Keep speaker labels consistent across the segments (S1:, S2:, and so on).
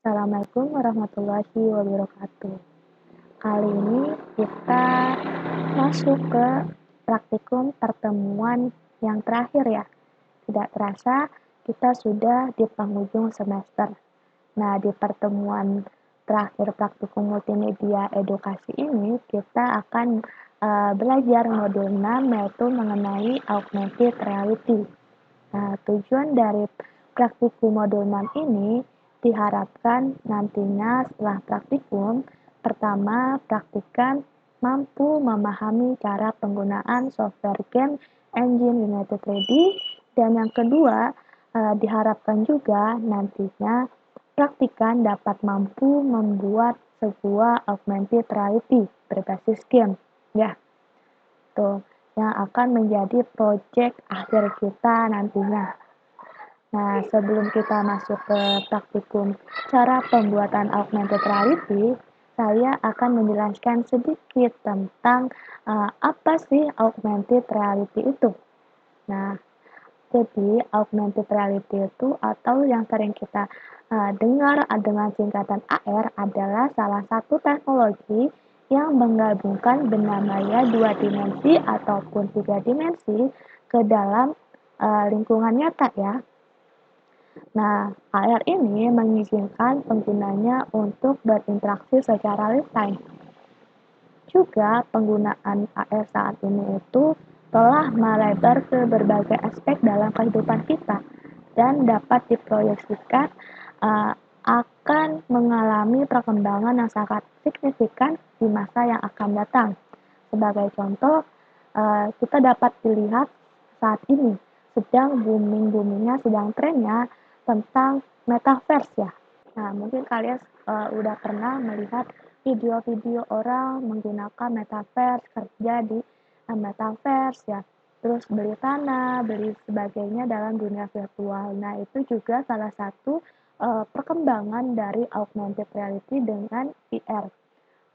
S1: Assalamualaikum warahmatullahi wabarakatuh. Kali ini kita masuk ke praktikum pertemuan yang terakhir ya. Tidak terasa kita sudah di penghujung semester. Nah, di pertemuan terakhir praktikum multimedia edukasi ini kita akan belajar modul 6 yaitu mengenai augmented reality. Nah, tujuan dari praktikum modul 6 ini diharapkan nantinya setelah praktikum, pertama, praktikan mampu memahami cara penggunaan software game engine United 3D, dan yang kedua, diharapkan juga nantinya praktikan dapat mampu membuat sebuah augmented reality berbasis game. Ya, tuh yang akan menjadi project akhir kita nantinya. Nah, sebelum kita masuk ke praktikum cara pembuatan augmented reality, saya akan menjelaskan sedikit tentang apa sih augmented reality itu. Nah, jadi augmented reality itu atau yang sering kita dengar dengan singkatan AR adalah salah satu teknologi yang menggabungkan benda maya dua dimensi ataupun tiga dimensi ke dalam lingkungan nyata ya. Nah, AR ini mengizinkan penggunanya untuk berinteraksi secara real time. Juga penggunaan AR saat ini itu telah melebar ke berbagai aspek dalam kehidupan kita dan dapat diproyeksikan akan mengalami perkembangan yang sangat signifikan di masa yang akan datang. Sebagai contoh, kita dapat dilihat saat ini sedang booming-boomingnya, sedang trennya tentang metaverse ya. Nah, mungkin kalian udah pernah melihat video-video orang menggunakan metaverse, kerja di metaverse ya, terus beli tanah, beli sebagainya dalam dunia virtual. Nah, itu juga salah satu perkembangan dari augmented reality dengan VR,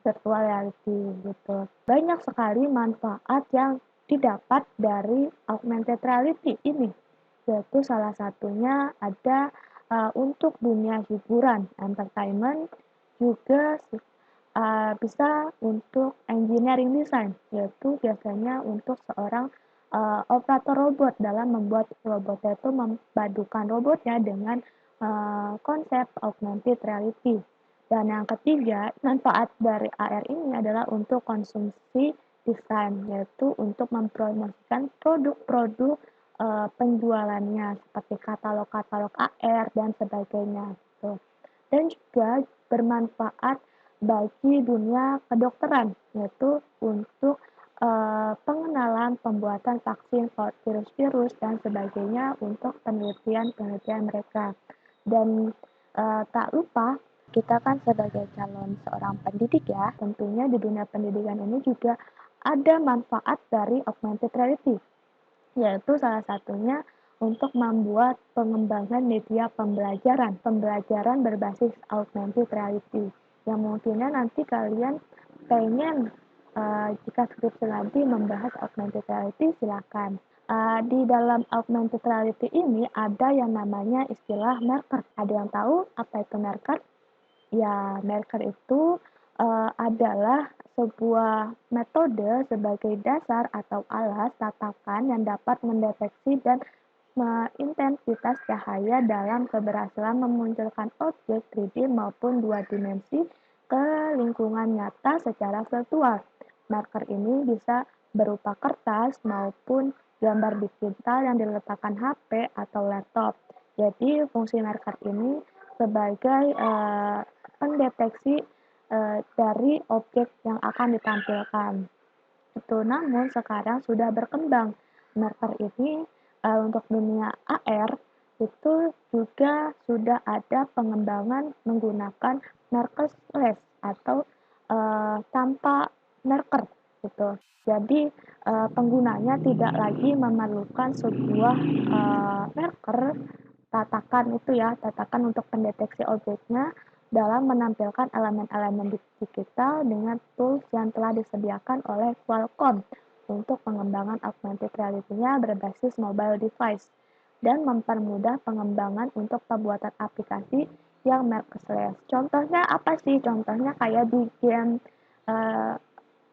S1: virtual reality gitu. Banyak sekali manfaat yang didapat dari augmented reality ini, yaitu salah satunya ada untuk dunia hiburan, entertainment, juga bisa untuk engineering design, yaitu biasanya untuk seorang operator robot dalam membuat robotnya itu memadukan robotnya dengan konsep augmented reality. Dan yang ketiga, manfaat dari AR ini adalah untuk konsumsi desain, yaitu untuk mempromosikan produk-produk penjualannya seperti katalog-katalog AR dan sebagainya gitu. Dan juga bermanfaat bagi dunia kedokteran, yaitu untuk pengenalan pembuatan vaksin virus-virus dan sebagainya untuk penelitian-penelitian mereka. Dan tak lupa kita kan sebagai calon seorang pendidik ya, tentunya di dunia pendidikan ini juga ada manfaat dari augmented reality, yaitu salah satunya untuk membuat pengembangan media pembelajaran berbasis augmented reality, yang mungkinnya nanti kalian pengen jika skripsi nanti membahas augmented reality, silakan. Di dalam augmented reality ini ada yang namanya istilah marker. Ada yang tahu apa itu marker? Ya, marker itu adalah sebuah metode sebagai dasar atau alas tatakan yang dapat mendeteksi dan intensitas cahaya dalam keberhasilan memunculkan objek 3D maupun dua dimensi ke lingkungan nyata secara virtual. Marker ini bisa berupa kertas maupun gambar digital yang diletakkan HP atau laptop. Jadi fungsi marker ini sebagai pendeteksi dari objek yang akan ditampilkan. Itu namun sekarang sudah berkembang marker ini untuk dunia AR itu juga sudah ada pengembangan menggunakan markerless atau tanpa marker gitu. Jadi penggunanya tidak lagi memerlukan sebuah marker tatakan itu ya, tatakan untuk pendeteksi objeknya dalam menampilkan elemen-elemen digital dengan tools yang telah disediakan oleh Qualcomm untuk pengembangan augmented reality-nya berbasis mobile device dan mempermudah pengembangan untuk pembuatan aplikasi yang merkless. Contohnya apa sih? Contohnya kayak di game uh,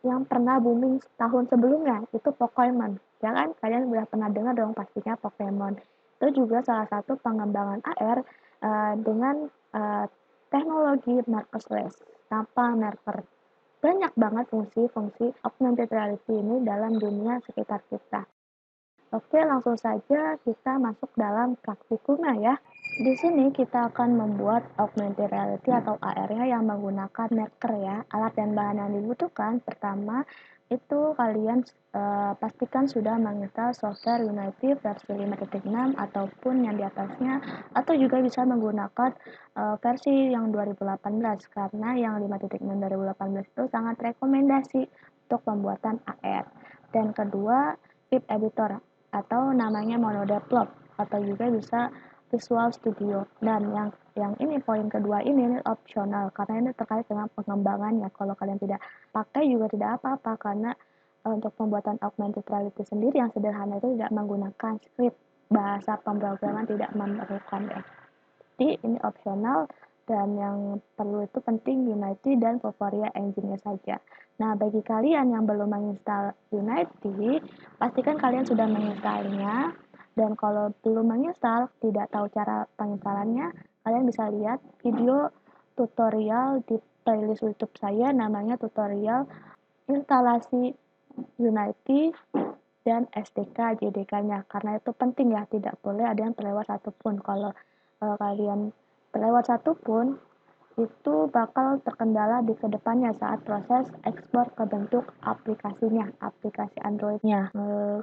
S1: yang pernah booming tahun sebelumnya, itu Pokemon. Ya kan? Kalian udah pernah dengar dong pastinya Pokemon. Itu juga salah satu pengembangan AR dengan teknologi merkless tanpa marker. Banyak banget fungsi-fungsi augmented reality ini dalam dunia sekitar kita. Oke, langsung saja kita masuk dalam praktikumnya ya. Di sini kita akan membuat augmented reality atau AR-nya yang menggunakan marker ya. Alat dan bahan yang dibutuhkan pertama itu kalian pastikan sudah menginstal software Unity versi 5.6 ataupun yang di atasnya, atau juga bisa menggunakan versi yang 2018 karena yang 5.6 2018 itu sangat rekomendasi untuk pembuatan AR. Dan kedua, Clip Editor atau namanya Monodevelop atau juga bisa Visual Studio. Dan yang ini poin kedua ini opsional karena ini terkait dengan pengembangannya. Kalau kalian tidak pakai juga tidak apa-apa karena untuk pembuatan augmented reality sendiri yang sederhana itu tidak menggunakan script, bahasa pemrograman tidak memerlukan ya. Jadi ini opsional dan yang perlu itu penting Unity dan Vuforia Engine-nya saja. Nah, bagi kalian yang belum menginstal Unity, pastikan kalian sudah menginstalnya. Dan kalau belum menginstal, tidak tahu cara penginstalannya, kalian bisa lihat video tutorial di playlist YouTube saya, namanya tutorial instalasi Unity dan SDK JDK-nya, karena itu penting ya, tidak boleh ada yang terlewat satupun. Kalau kalian terlewat satupun, itu bakal terkendala di kedepannya saat proses ekspor ke bentuk aplikasinya, aplikasi Android-nya.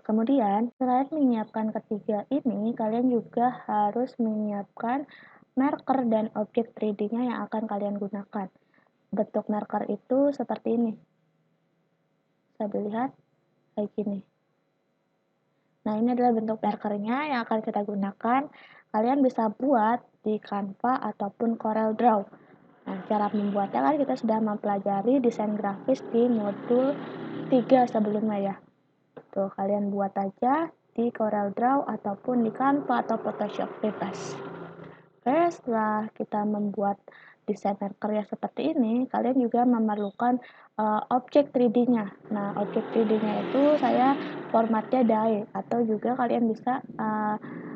S1: Kemudian, selain menyiapkan ketiga ini, kalian juga harus menyiapkan marker dan objek 3D-nya yang akan kalian gunakan. Bentuk marker itu seperti ini. Bisa dilihat kayak gini. Nah, ini adalah bentuk markernya yang akan kita gunakan. Kalian bisa buat di Canva ataupun CorelDRAW. Nah, cara membuatnya kan kita sudah mempelajari desain grafis di modul 3 sebelumnya ya. Tuh, kalian buat aja di CorelDRAW ataupun di Canva atau Photoshop bebas. Oke, setelah kita membuat desain markernya seperti ini, kalian juga memerlukan objek 3D-nya. Nah, objek 3D-nya itu saya formatnya DAE atau juga kalian bisa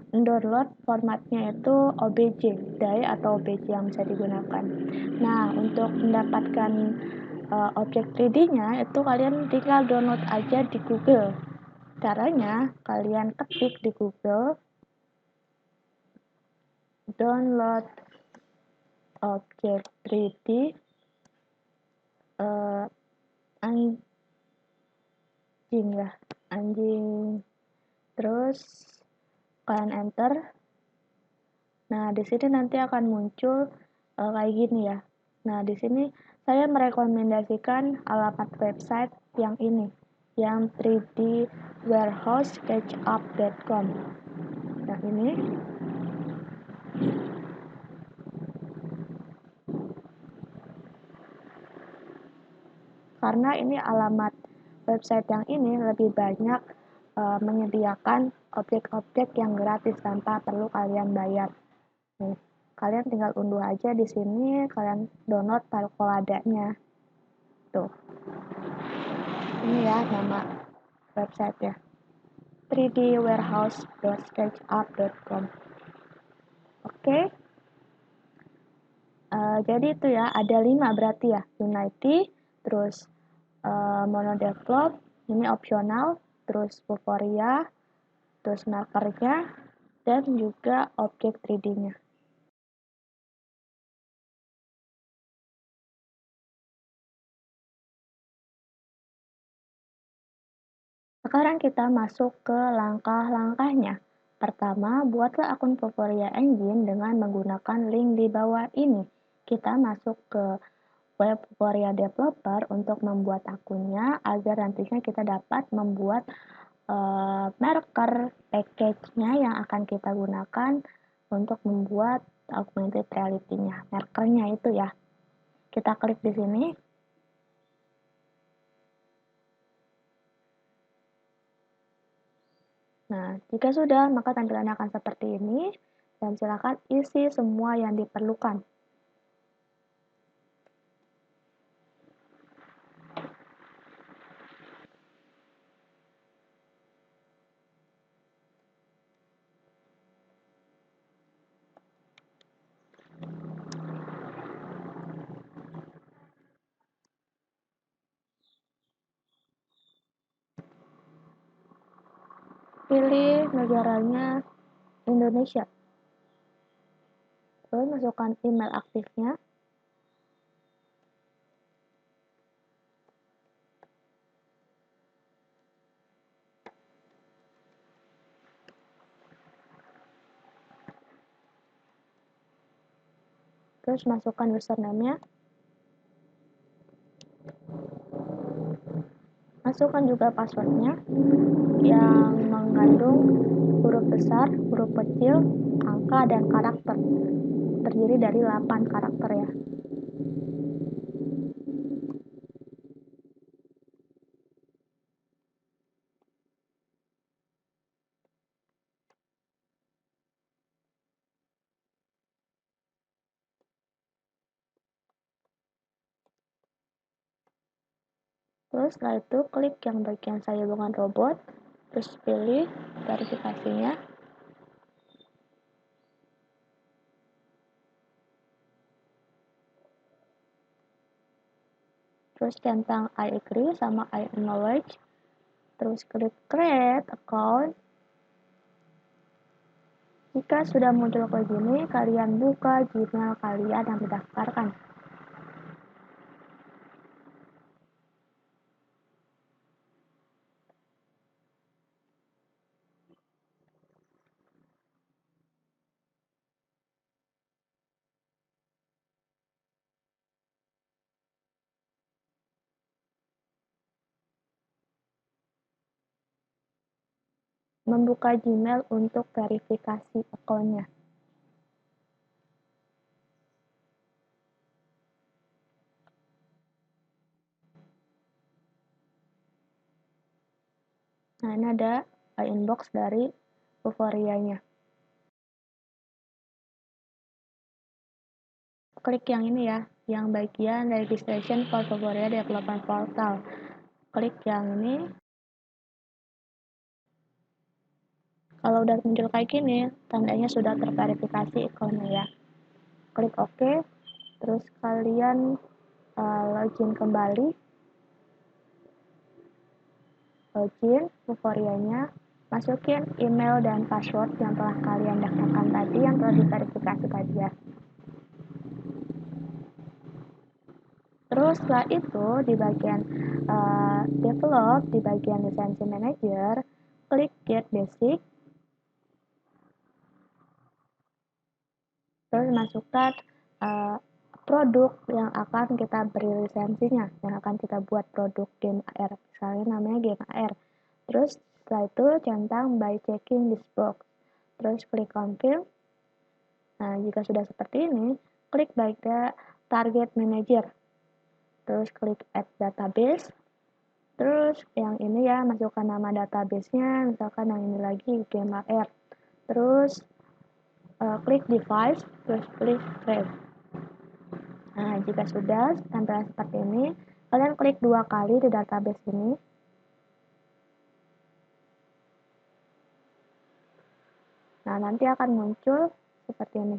S1: download formatnya itu OBJ, DAE atau OBJ yang bisa digunakan. Nah, untuk mendapatkan objek 3D-nya itu kalian tinggal download aja di Google. Caranya, kalian ketik di Google download objek 3D anjing ya, anjing, terus kalian enter. Nah, di sini nanti akan muncul kayak gini ya. Nah, di sini saya merekomendasikan alamat website yang ini, yang 3dwarehousesketchup.com. Nah, ini karena ini alamat website yang ini lebih banyak menyediakan objek-objek yang gratis tanpa perlu kalian bayar. Nih, kalian tinggal unduh aja di sini, kalian download koladanya. Tuh. Ini ya nama website ya. 3dwarehouse.sketchup.com. Oke. Jadi itu ya, ada 5 berarti ya. Unity, terus Monodevelop, ini opsional, terus Vuforia, terus markernya, dan juga objek 3D-nya. Sekarang kita masuk ke langkah-langkahnya. Pertama, buatlah akun Vuforia Engine dengan menggunakan link di bawah ini. Kita masuk ke web Vuforia Developer untuk membuat akunnya agar nantinya kita dapat membuat marker package-nya yang akan kita gunakan untuk membuat augmented reality-nya. Markernya itu ya. Kita klik di sini. Nah, jika sudah, maka tampilannya akan seperti ini, dan silakan isi semua yang diperlukan. pilih negaranya Indonesia. Terus masukkan email aktifnya. Terus masukkan username-nya. Masukkan juga password-nya yang mengandung huruf besar, huruf kecil, angka, dan karakter. Terdiri dari 8 karakter ya. Terus setelah itu klik yang bagian sambungan robot, terus pilih verifikasinya. Terus centang I agree sama I acknowledge. Terus klik create account. Jika sudah muncul kayak gini, kalian buka Gmail kalian yang didaftarkan. Membuka Gmail untuk verifikasi akunnya. Nah, ini ada inbox dari Euforianya. Klik yang ini ya, yang bagian registration for Euphoria Development Portal. Klik yang ini. Kalau udah muncul kayak gini, tandanya sudah terverifikasi akunnya ya. Klik OK, terus kalian login kembali. Login Euforianya, masukin email dan password yang telah kalian daftarkan tadi, yang telah diverifikasi tadi ya. Terus setelah itu di bagian develop, di bagian lisensi manager, klik get basic. Terus masukkan produk yang akan kita beri lisensinya, yang akan kita buat produk game AR. Misalnya namanya game AR. Terus setelah itu centang by checking this box. Terus klik confirm. Nah, jika sudah seperti ini, klik by the target manager. Terus klik add database. Terus yang ini ya, masukkan nama database-nya, misalkan yang ini lagi game AR. Terus klik device, terus klik save. Nah, jika sudah tampilan seperti ini, kalian klik 2 kali di database ini. Nah, nanti akan muncul seperti ini.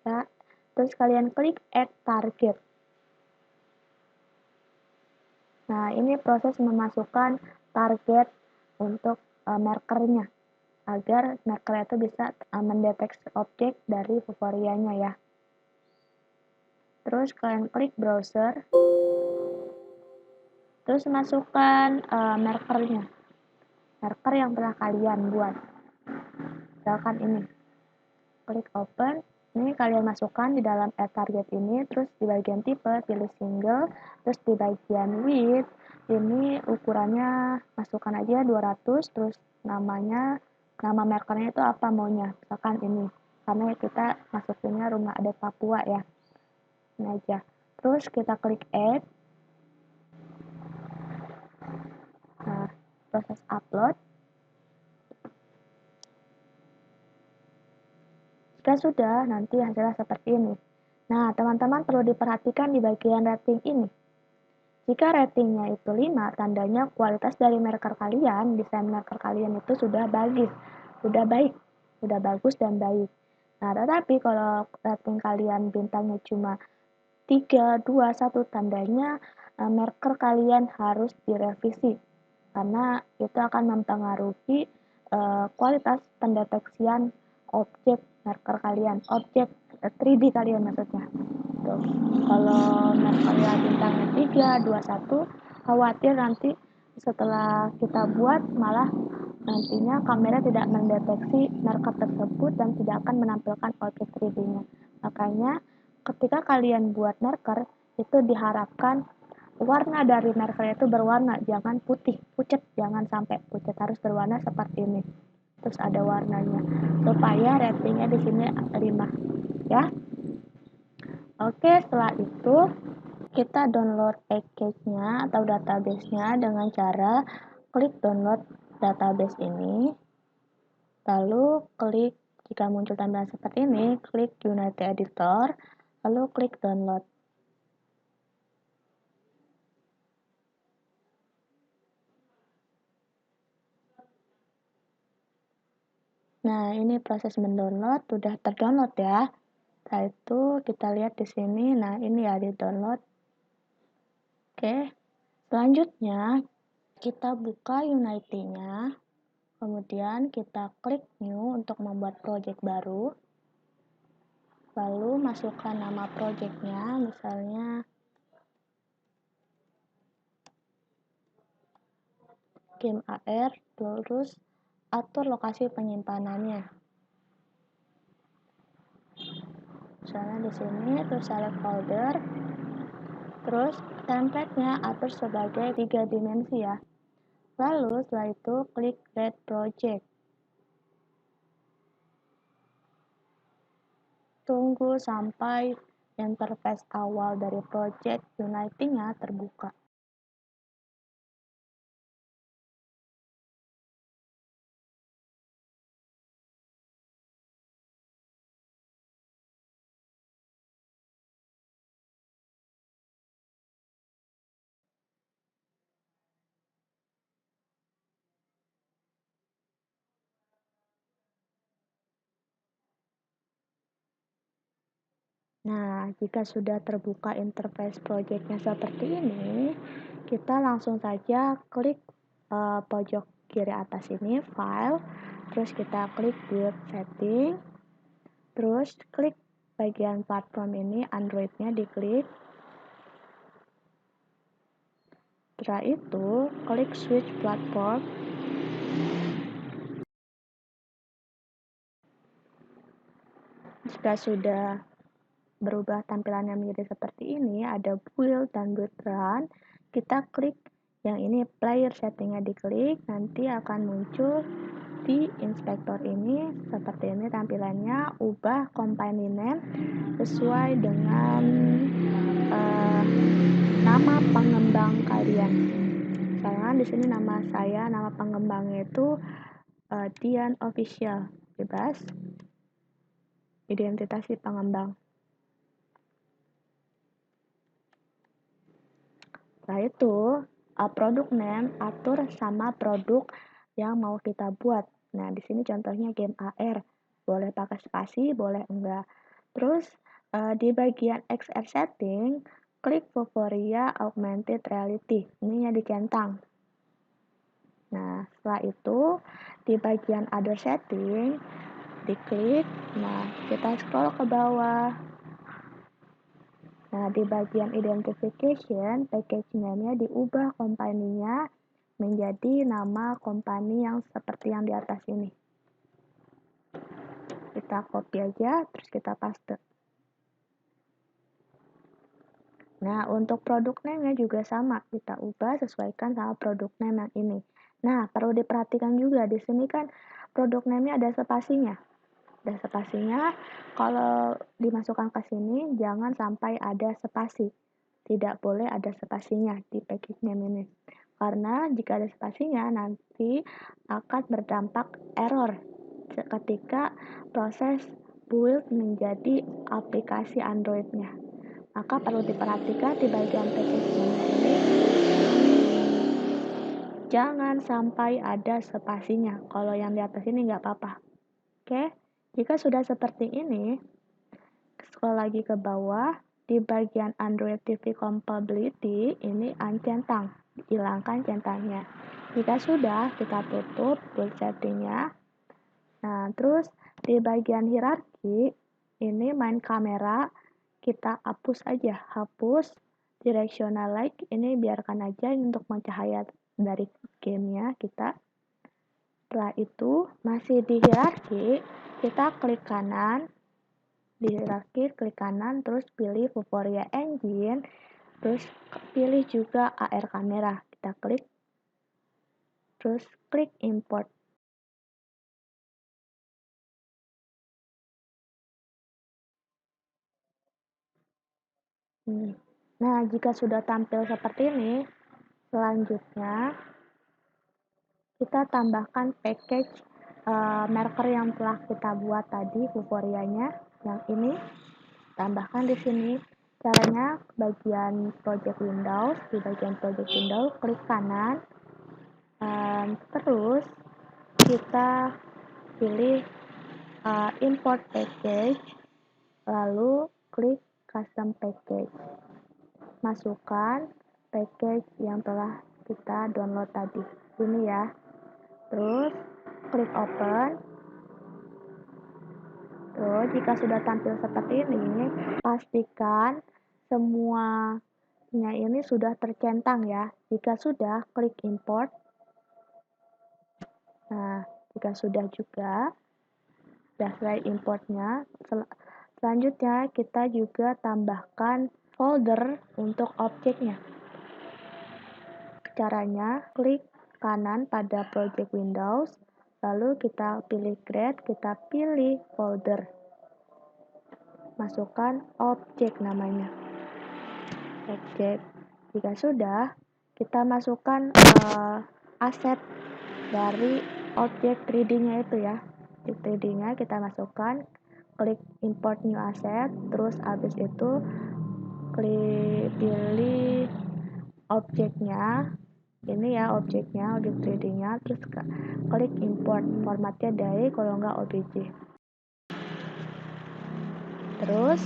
S1: Ya, terus kalian klik add target. Nah, ini proses memasukkan target untuk markernya, agar marker itu bisa mendeteksi objek dari Euforianya ya. Terus kalian klik browser, terus masukkan markernya, marker yang telah kalian buat. Misalkan ini, klik open. Ini kalian masukkan di dalam add target ini, terus di bagian tipe pilih single, terus di bagian width ini ukurannya masukkan aja 200, terus nama markernya itu apa maunya, misalkan ini, karena kita masukinnya rumah adat Papua ya, ini aja. Terus kita klik add. Nah, proses upload. Jika sudah, nanti hasilnya seperti ini. Nah, teman-teman perlu diperhatikan di bagian rating ini. Jika ratingnya itu 5, tandanya kualitas dari marker kalian, desain marker kalian itu sudah bagus, sudah baik, sudah bagus dan baik. Nah, tetapi kalau rating kalian bintangnya cuma 3, 2, 1, tandanya marker kalian harus direvisi. karena itu akan mempengaruhi kualitas pendeteksian objek marker kalian, objek 3D kalian maksudnya. Tuh, kalau markernya bintangnya 3, 2, 1, khawatir nanti setelah kita buat malah nantinya kamera tidak mendeteksi marker tersebut dan tidak akan menampilkan objek 3D-nya. Makanya ketika kalian buat marker itu diharapkan warna dari marker itu berwarna, jangan putih, pucat, jangan sampai pucat, harus berwarna seperti ini. Terus ada warnanya supaya ratingnya di sini 5 ya. Oke, setelah itu kita download package-nya atau database-nya dengan cara klik download database ini. Lalu klik, jika muncul tampilan seperti ini, klik Unity Editor, lalu klik download. Nah, ini proses mendownload, sudah terdownload ya. Setelah itu kita lihat di sini, nah ini ya di download. Oke, selanjutnya kita buka Unity-nya, kemudian kita klik New untuk membuat project baru. Lalu masukkan nama project-nya, misalnya Game AR, terus atur lokasi penyimpanannya. Misalnya di sini, terus select folder, terus template-nya atur sebagai 3 dimensi ya. Lalu setelah itu klik Create Project. Tunggu sampai interface awal dari project Unity-nya terbuka. Nah, jika sudah terbuka interface project-nya seperti ini, kita langsung saja klik pojok kiri atas ini, File, terus kita klik Build Setting, terus klik bagian platform ini, Android-nya diklik. Setelah itu, klik Switch Platform. Jika sudah berubah tampilannya menjadi seperti ini, ada build dan build run, kita klik yang ini player settingnya diklik, nanti akan muncul di inspektor ini seperti ini tampilannya. Ubah company name sesuai dengan nama pengembang kalian. Misalnya di sini nama saya, nama pengembangnya itu Dian Official, bebas. Identitas si pengembang. Setelah itu, produk name atur sama produk yang mau kita buat. Nah, di sini contohnya game AR. Boleh pakai spasi, boleh enggak. Terus, di bagian XR setting, klik Vuforia Augmented Reality. Ini yang dicentang. Nah, setelah itu, di bagian Other Setting, diklik. Nah, kita scroll ke bawah. Nah, di bagian identification, package name-nya diubah company-nya menjadi nama company yang seperti yang di atas ini. Kita copy aja, terus kita paste. Nah, untuk produk name-nya juga sama, kita ubah sesuaikan sama produk name yang ini. Nah, perlu diperhatikan juga, di sini kan produk name-nya ada spasinya. Ada spasinya, kalau dimasukkan ke sini, jangan sampai ada spasi. Tidak boleh ada spasinya di package name ini. Karena jika ada spasinya, nanti akan berdampak error ketika proses build menjadi aplikasi Android-nya. Maka perlu diperhatikan di bagian package name ini, jangan sampai ada spasinya. Kalau yang di atas ini nggak apa-apa. Oke, jika sudah seperti ini, scroll lagi ke bawah, di bagian Android TV Compatibility, ini uncentang, hilangkan centangnya. Jika sudah, kita tutup build settingnya. Nah, terus di bagian hierarki, ini main kamera, kita hapus aja, hapus directional light, ini biarkan aja untuk mencahaya dari gamenya kita. Setelah itu, masih di hierarki, kita klik kanan, di hierarki klik kanan, terus pilih Vuforia Engine, terus pilih juga AR kamera, kita klik, terus klik import. Nah, jika sudah tampil seperti ini, selanjutnya kita tambahkan package marker yang telah kita buat tadi, Vuforianya, yang ini. Tambahkan di sini. Caranya bagian project Windows, di bagian project Windows klik kanan, terus kita pilih import package, lalu klik custom package. Masukkan package yang telah kita download tadi. Ini ya. Terus klik open. Terus jika sudah tampil seperti ini, pastikan semuanya ini sudah tercentang ya. Jika sudah, klik import. Nah, jika sudah juga, sudah selesai importnya. Selanjutnya kita juga tambahkan folder untuk objeknya. Caranya, klik kanan pada project Windows, lalu kita pilih create, kita pilih folder. Masukkan objek namanya. Objek. Jika sudah, kita masukkan aset dari objek 3D-nya itu ya. Objek 3D-nya kita masukkan, klik import new asset, terus habis itu pilih objeknya. Ini ya objeknya, objek 3D-nya, terus klik import, formatnya dari kalau nggak OBJ. Terus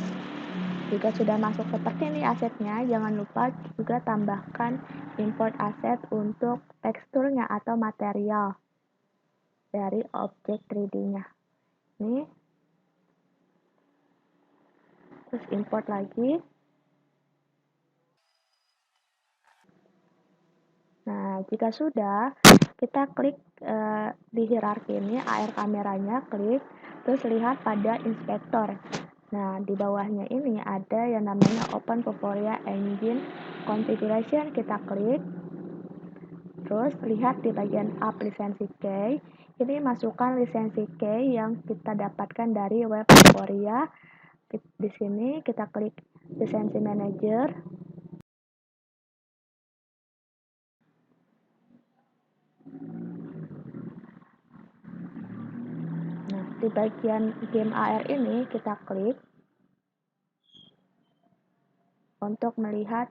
S1: jika sudah masuk seperti ini asetnya, jangan lupa juga tambahkan import aset untuk teksturnya atau material dari objek 3D-nya. Ini, terus import lagi. Nah, jika sudah, kita klik di hierarki ini, AR kameranya, klik, terus lihat pada inspektor. Nah, di bawahnya ini ada yang namanya Open Vuforia Engine Configuration, kita klik. Terus lihat di bagian App lisensi key, ini masukkan lisensi key yang kita dapatkan dari web Vuforia. Di sini kita klik lisensi manager. Nah, di bagian game AR ini kita klik untuk melihat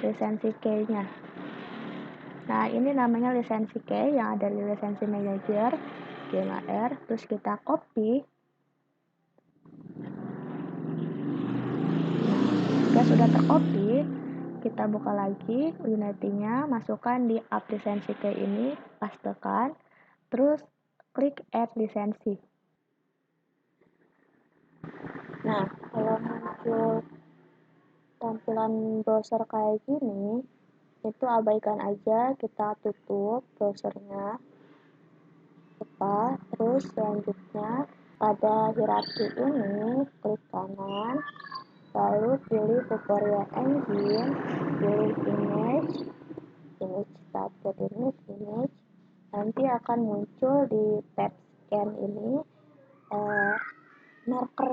S1: lisensi key-nya. Nah, ini namanya lisensi key yang ada di lisensi manager game AR. Terus kita copy. Jika sudah tercopy, kita buka lagi Unity-nya, masukkan di app lisensi key ini, pastekan, terus klik add lisensi. Nah, kalau muncul tampilan browser kayak gini, itu abaikan aja, kita tutup browsernya. Terus selanjutnya pada hierarki ini, klik kanan, lalu pilih Vuforia Engine, pilih image started image, nanti akan muncul di tab scan ini marker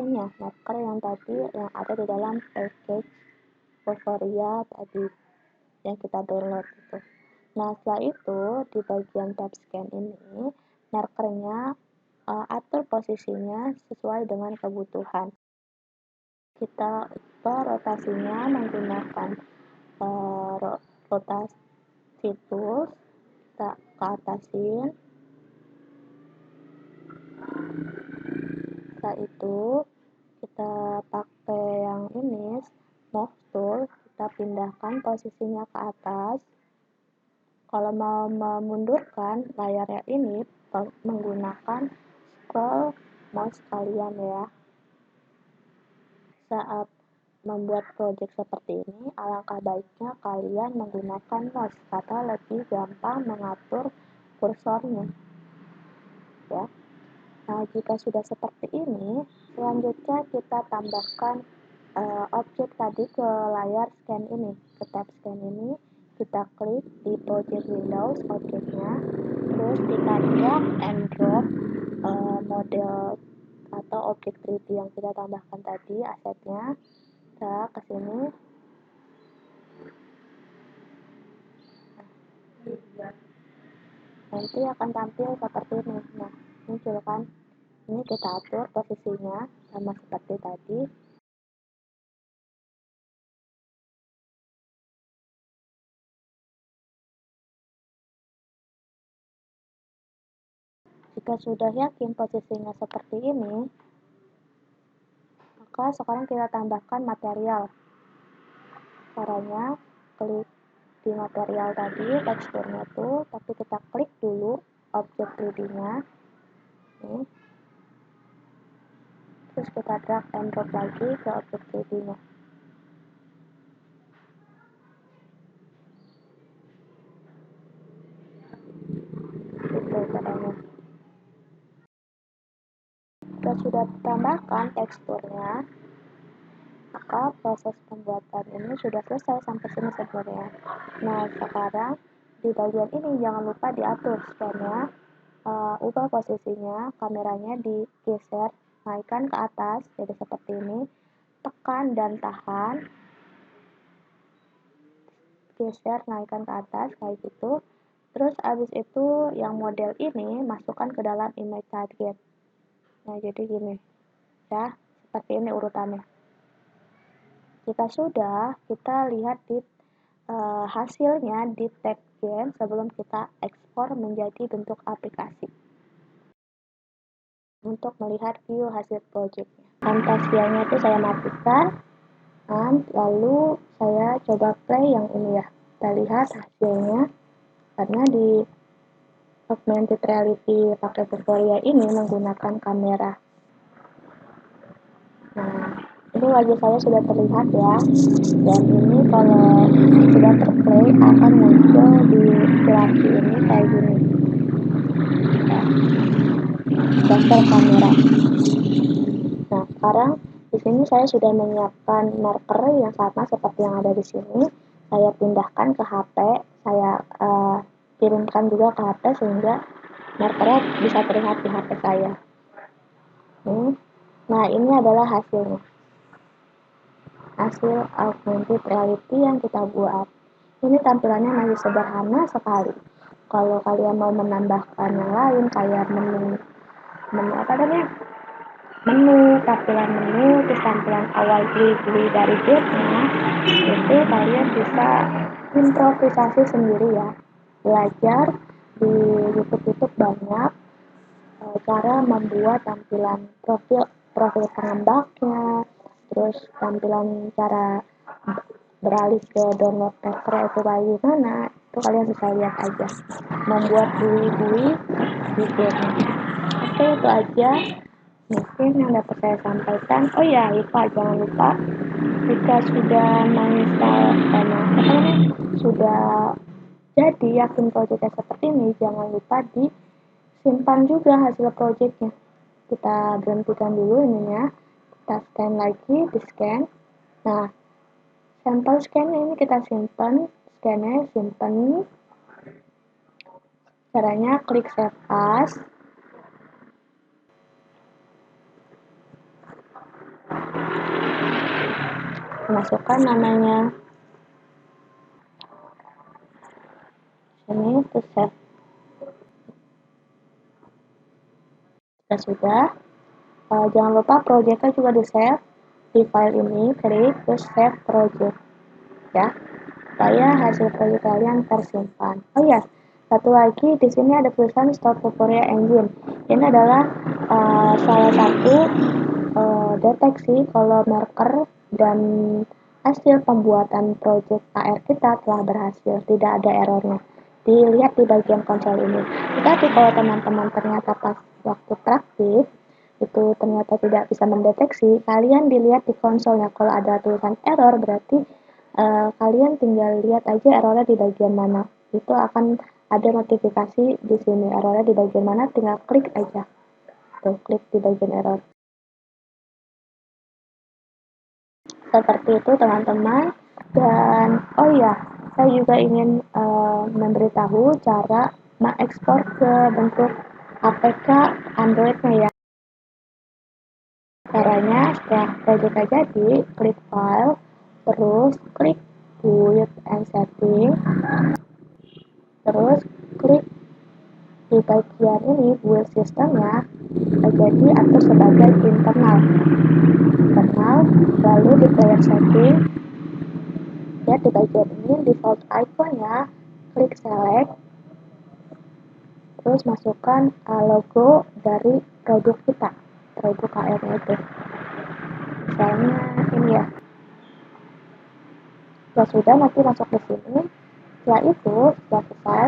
S1: yang tadi yang ada di dalam package Vuforia tadi yang kita download itu. Nah, setelah itu di bagian tab scan ini markernya atur posisinya sesuai dengan kebutuhan. Kita ubah rotasinya menggunakan rotasi tools, kita ke atasin. Setelah itu kita pakai yang ini move tool, kita pindahkan posisinya ke atas, Kalau mau memundurkan layarnya ini menggunakan scroll mouse kalian ya. Saat membuat project seperti ini, alangkah baiknya kalian menggunakan mouse karena lebih gampang mengatur kursornya ya. Nah, jika sudah seperti ini, selanjutnya kita tambahkan objek tadi ke layar scan ini, ke tab scan ini, kita klik di project Windows objeknya, terus kita drag and drop model atau objek 3D yang kita tambahkan tadi, asetnya, kita ke sini. Nanti akan tampil seperti ini. Nah, muncul kan? Ini kita atur posisinya sama seperti tadi. Jika sudah yakin posisinya seperti ini, maka sekarang kita tambahkan material. Caranya, klik di material tadi, teksturnya tuh, tapi kita klik dulu objek 3D-nya. Nih. Terus kita drag and drop lagi ke objek 3D-nya. Itu caranya. Jika sudah ditambahkan teksturnya, maka proses pembuatan ini sudah selesai sampai sini sebenarnya. Nah, sekarang di bagian ini jangan lupa diatur scan-nya, ubah posisinya, kameranya digeser, naikkan ke atas, jadi seperti ini, tekan dan tahan, geser, naikkan ke atas, kayak gitu. Terus abis itu yang model ini masukkan ke dalam image target. Nah, jadi gini, ya, seperti ini urutannya. Jika sudah, kita lihat di hasilnya di tab game sebelum kita ekspor menjadi bentuk aplikasi untuk melihat view hasil projectnya. Camtasia-nya itu saya matikan, dan lalu saya coba play yang ini ya. Kita lihat hasilnya, karena di augmented reality pakai Vuforia ini menggunakan kamera. Nah, ini wajah saya sudah terlihat ya, dan ini kalau sudah terplay akan muncul di lampu ini kayak gini, daftar kamera. Nah, sekarang di sini saya sudah menyiapkan marker yang sama seperti yang ada di sini. Saya pindahkan ke HP, saya kirimkan juga ke HP sehingga markernya bisa terlihat di HP saya. Nah, ini adalah hasilnya. Hasil augmented reality yang kita buat. Ini tampilannya masih sederhana sekali. Kalau kalian mau menambahkan yang lain kayak menu apa namanya? Tampilan menu, terus tampilan awal beli dari game-nya, itu kalian bisa improvisasi sendiri ya. Belajar di YouTube banyak cara membuat tampilan profil pengembangnya, terus tampilan cara beralih ke download tracker itu kayak gimana, itu kalian bisa lihat aja. Membuat bui-bui di game. Oke, itu aja mungkin yang dapat saya sampaikan. Oh ya, jangan lupa jika sudah menginstal sudah jadi yakin projectnya seperti ini, jangan lupa disimpan juga hasil projectnya. Kita berhentikan dulu ininya, kita scan lagi, di scan. Nah, sampel scan ini kita simpan, scannya simpan. Caranya klik save as. Masukkan namanya. Ini terus save. Sudah. Jangan lupa projectnya juga di save di file ini, klik terus save project ya, supaya hasil project kalian tersimpan. Oh ya, satu lagi di sini ada tulisan Stop Vuforia Engine. Ini adalah salah satu deteksi kalau marker dan hasil pembuatan project AR kita telah berhasil, tidak ada errornya. dilihat di bagian konsol ini. Tetapi kalau teman-teman ternyata pas waktu praktik itu ternyata tidak bisa mendeteksi, kalian dilihat di konsolnya. Kalau ada tulisan error berarti kalian tinggal lihat aja errornya di bagian mana. Itu akan ada notifikasi di sini errornya di bagian mana, tinggal klik aja. Tuh, klik di bagian error. Seperti itu teman-teman. Dan oh iya, saya juga ingin memberitahu cara mengekspor ke bentuk APK Android-nya ya. Caranya setelah project jadi, klik file, terus klik build and setting, terus klik di bagian ini build sistemnya, jadi atur sebagai internal, lalu di player setting, ya di bagian ini default iconnya, klik select, terus masukkan logo dari produk kita, produk KR-nya itu, misalnya ini ya. Ya sudah, nanti masuk ke sini. Setelah itu, setelah selesai,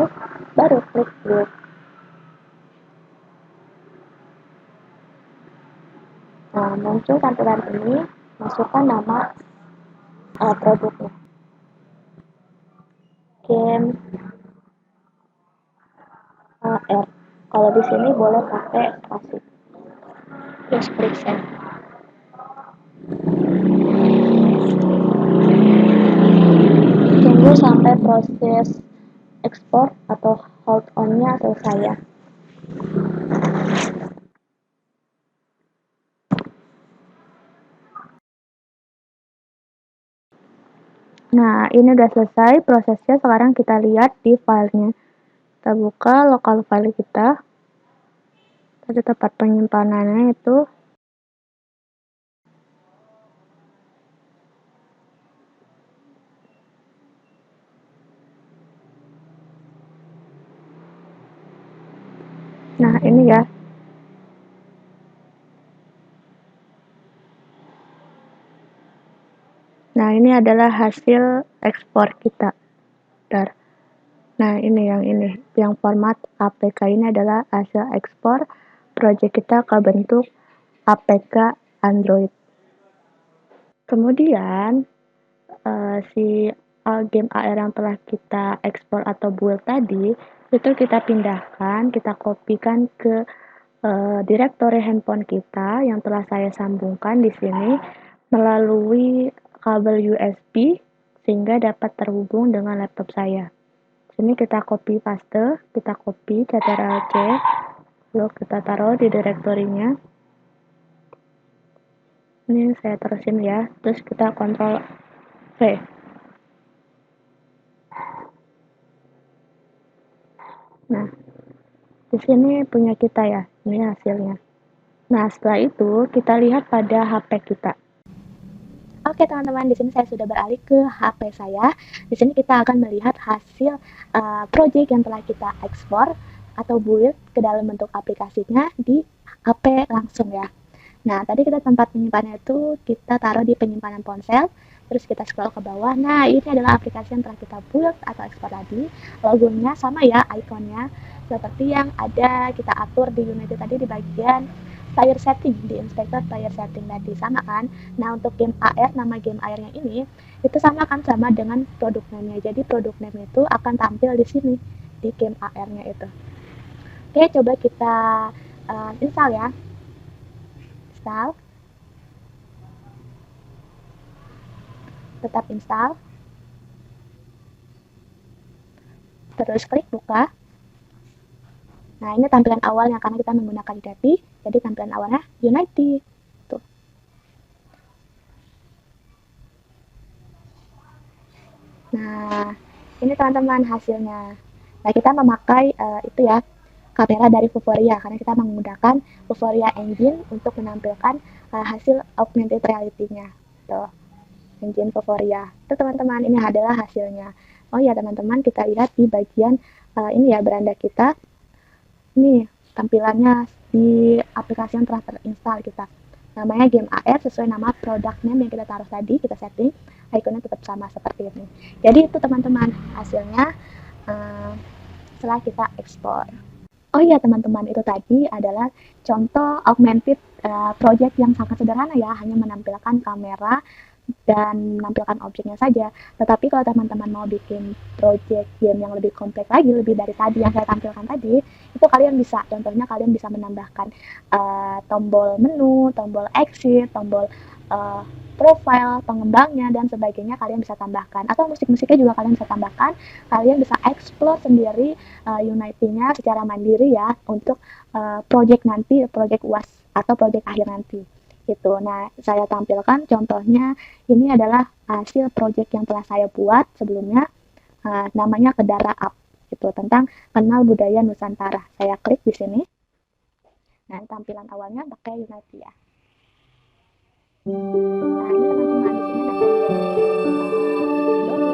S1: baru klik build. Nah, muncul tampilan ini, masukkan nama produknya. Game R. Kalau di sini boleh pakai spasi. Terus klik send. Tunggu sampai proses ekspor atau hold on-nya selesai ya. Nah, ini udah selesai prosesnya. Sekarang kita lihat di filenya. Kita buka lokal file kita. Tadi tempat penyimpanannya itu. Nah, ini ya. Nah, ini adalah hasil ekspor kita. Bentar. Nah, ini, yang format APK ini adalah hasil ekspor project kita ke bentuk APK Android. Kemudian, si game AR yang telah kita ekspor atau build tadi, itu kita pindahkan, kita kopikan ke direktori handphone kita yang telah saya sambungkan di sini melalui kabel USB sehingga dapat terhubung dengan laptop saya. Sini kita copy paste, kita copy Ctrl+C, lalu kita taruh di direktorinya. Ini saya terusin ya, terus kita Ctrl V. Nah, di sini punya kita ya, ini hasilnya. Nah, setelah itu kita lihat pada HP kita. Oke teman-teman, di sini saya sudah beralih ke HP saya. Di sini kita akan melihat hasil project yang telah kita ekspor atau build ke dalam bentuk aplikasinya di HP langsung ya. Nah, tadi kita tempat penyimpanannya itu kita taruh di penyimpanan ponsel, terus kita scroll ke bawah. Nah, ini adalah aplikasi yang telah kita build atau ekspor tadi. Logonya sama ya, ikonnya seperti yang ada kita atur di Unity tadi di bagian player setting, di inspektor player setting tadi sama kan. Nah, untuk game AR, nama game AR-nya ini itu sama kan, sama dengan produk name-nya. Jadi produk name itu akan tampil di sini di game AR-nya itu. Oke, coba kita install ya. Install. Tetap install. Terus klik buka. Nah, ini tampilan awalnya karena kita menggunakan Unity, jadi tampilan awalnya Unity. Tuh. Nah, ini teman-teman hasilnya. Nah, kita memakai itu ya, kamera dari Vuforia karena kita menggunakan Vuforia Engine untuk menampilkan hasil augmented reality-nya. Tuh, engine Vuforia. Itu teman-teman, ini adalah hasilnya. Oh ya teman-teman, kita lihat di bagian ini ya, beranda kita. Ini tampilannya di aplikasi yang telah terinstall kita. Namanya game AR sesuai nama product name yang kita taruh tadi, kita setting, ikonnya tetap sama seperti ini. Jadi itu teman-teman hasilnya. setelah kita explore. Oh iya teman-teman, itu tadi adalah contoh augmented project yang sangat sederhana ya, hanya menampilkan kamera dan menampilkan objeknya saja. Tetapi kalau teman-teman mau bikin project game yang lebih kompleks lagi, lebih dari tadi yang saya tampilkan tadi, itu kalian bisa, contohnya kalian bisa menambahkan tombol menu, tombol exit, tombol profile, pengembangnya, dan sebagainya kalian bisa tambahkan. Atau musik-musiknya juga kalian bisa tambahkan. Kalian bisa explore sendiri Unity-nya secara mandiri ya, untuk project nanti, project UAS atau project akhir nanti gitu. Nah, saya tampilkan contohnya, ini adalah hasil project yang telah saya buat sebelumnya, namanya Kedara Up gitu, tentang kenal budaya Nusantara. Saya klik di sini. Nah, tampilan awalnya pakai Unity ya. Nah, ini teman-teman, di sini ada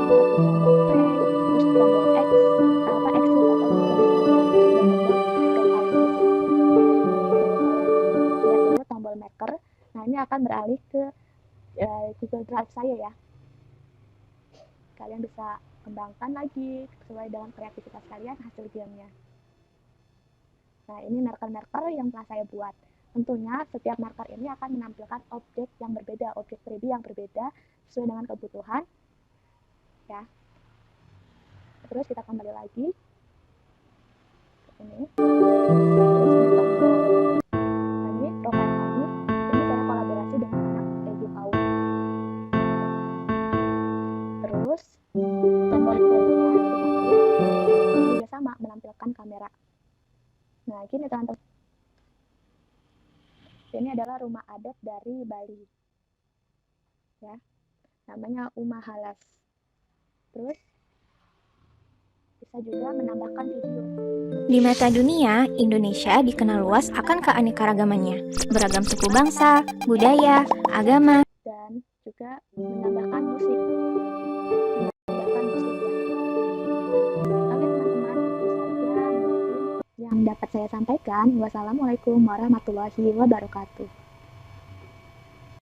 S1: tombol download, tombol X, terus tombol X, atau tombol maker. Nah, ini akan beralih ke Google Drive saya ya. Kalian bisa kembangkan lagi sesuai dengan kreativitas kalian hasil gamenya. Nah, ini marker-marker yang telah saya buat. Tentunya setiap marker ini akan menampilkan objek yang berbeda, objek 3D yang berbeda sesuai dengan kebutuhan. Ya. Terus kita kembali lagi ke ini. Ini profile kami. Ini saya kolaborasi dengan anak Egi Pau. Terus tombol playnya juga sama, menampilkan kamera. Nah, gini teman-teman. Ini adalah rumah adat dari Bali. Ya. Namanya Umahalas. Terus bisa juga menambahkan video.
S2: Di mata dunia, Indonesia dikenal luas akan keanekaragamannya, beragam suku bangsa, budaya, agama,
S1: dan juga menambahkan musik. Oke teman-teman, itu saja mungkin yang dapat saya sampaikan. Wassalamualaikum warahmatullahi wabarakatuh.